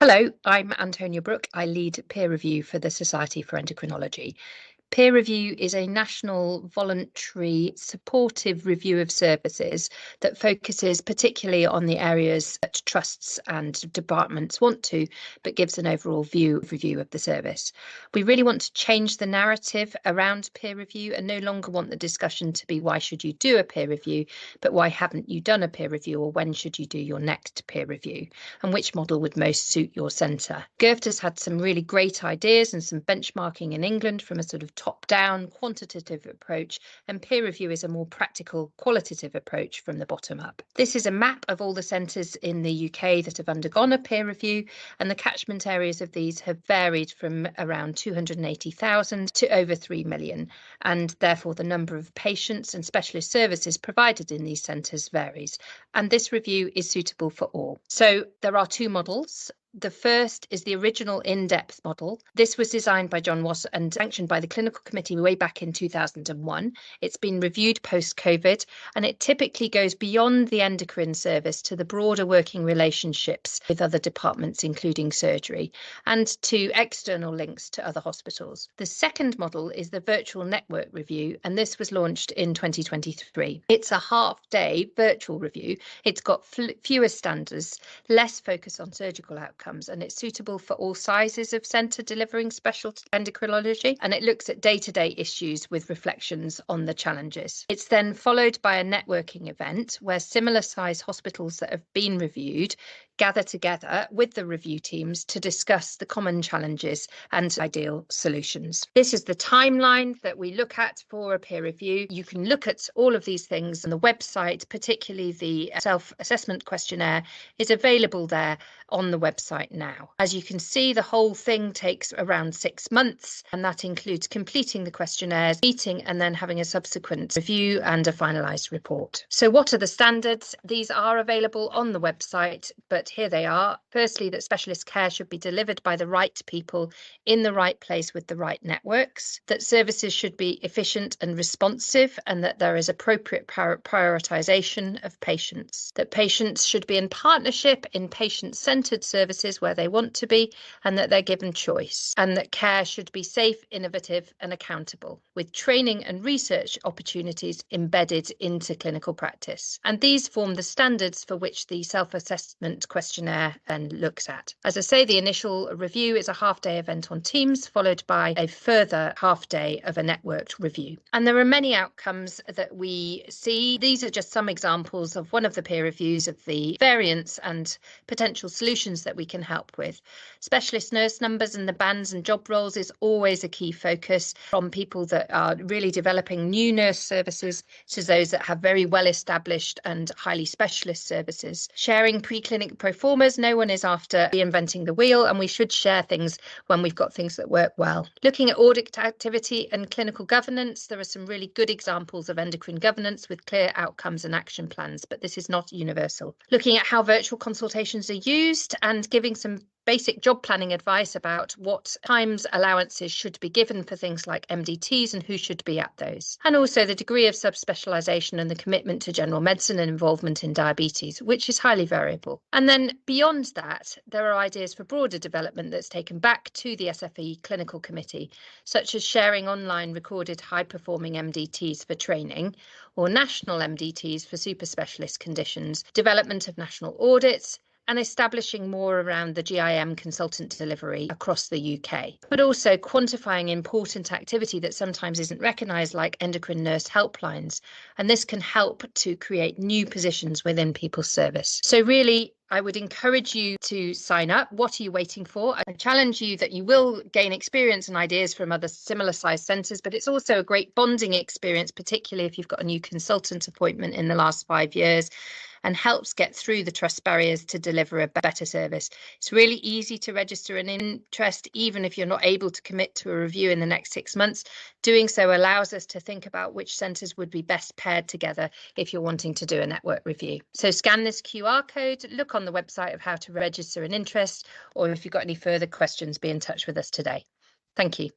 Hello, I'm Antonia Brooke. I lead peer review for the Society for Endocrinology. Peer review is a national voluntary supportive review of services that focuses particularly on the areas that trusts and departments want to, but gives an overall review of the service. We really want to change the narrative around peer review and no longer want the discussion to be why should you do a peer review, but why haven't you done a peer review, or when should you do your next peer review, and which model would most suit your centre. GIRFT has had some really great ideas and some benchmarking in England from a sort of top-down quantitative approach, and peer review is a more practical qualitative approach from the bottom up. This is a map of all the centres in the UK that have undergone a peer review, and the catchment areas of these have varied from around 280,000 to over 3 million, and therefore the number of patients and specialist services provided in these centres varies, and this review is suitable for all. So there are two models. The first is the original in-depth model. This was designed by John Wass and sanctioned by the clinical committee way back in 2001. It's been reviewed post-COVID, and it typically goes beyond the endocrine service to the broader working relationships with other departments, including surgery, and to external links to other hospitals. The second model is the virtual network review, and this was launched in 2023. It's a half-day virtual review. It's got fewer standards, less focus on surgical outcomes, and it's suitable for all sizes of centre delivering specialty endocrinology, and it looks at day-to-day issues with reflections on the challenges. It's then followed by a networking event where similar size hospitals that have been reviewed gather together with the review teams to discuss the common challenges and ideal solutions. This is the timeline that we look at for a peer review. You can look at all of these things on the website, particularly the self-assessment questionnaire is available there on the website now. As you can see, the whole thing takes around 6 months, and that includes completing the questionnaires, meeting, and then having a subsequent review and a finalised report. So what are the standards? These are available on the website, but here they are. Firstly, that specialist care should be delivered by the right people in the right place with the right networks, that services should be efficient and responsive, and that there is appropriate prioritisation of patients, that patients should be in partnership in patient-centred services where they want to be, and that they're given choice, and that care should be safe, innovative and accountable, with training and research opportunities embedded into clinical practice. And these form the standards for which the self-assessment questionnaire then looks at. As I say, the initial review is a half-day event on Teams, followed by a further half-day of a networked review. And there are many outcomes that we see. These are just some examples of one of the peer reviews of the variants and potential solutions that we can help with. Specialist nurse numbers and the bands and job roles is always a key focus, from people that are really developing new nurse services to those that have very well established and highly specialist services. Sharing preclinical proformas, no one is after reinventing the wheel, and we should share things when we've got things that work well. Looking at audit activity and clinical governance, there are some really good examples of endocrine governance with clear outcomes and action plans, but this is not universal. Looking at how virtual consultations are used and giving some basic job planning advice about what times allowances should be given for things like MDTs and who should be at those. And also the degree of subspecialisation and the commitment to general medicine and involvement in diabetes, which is highly variable. And then beyond that, there are ideas for broader development that's taken back to the SFE Clinical Committee, such as sharing online recorded high-performing MDTs for training, or national MDTs for super specialist conditions, development of national audits, and establishing more around the GIM consultant delivery across the UK, but also quantifying important activity that sometimes isn't recognised, like endocrine nurse helplines, and this can help to create new positions within people's service. So really, I would encourage you to sign up. What are you waiting for? I challenge you that you will gain experience and ideas from other similar sized centres, but it's also a great bonding experience, particularly if you've got a new consultant appointment in the last 5 years, and helps get through the trust barriers to deliver a better service. It's really easy to register an interest, even if you're not able to commit to a review in the next 6 months. Doing so allows us to think about which centres would be best paired together if you're wanting to do a network review. So scan this QR code, look on the website of how to register an interest, or if you've got any further questions, be in touch with us today. Thank you.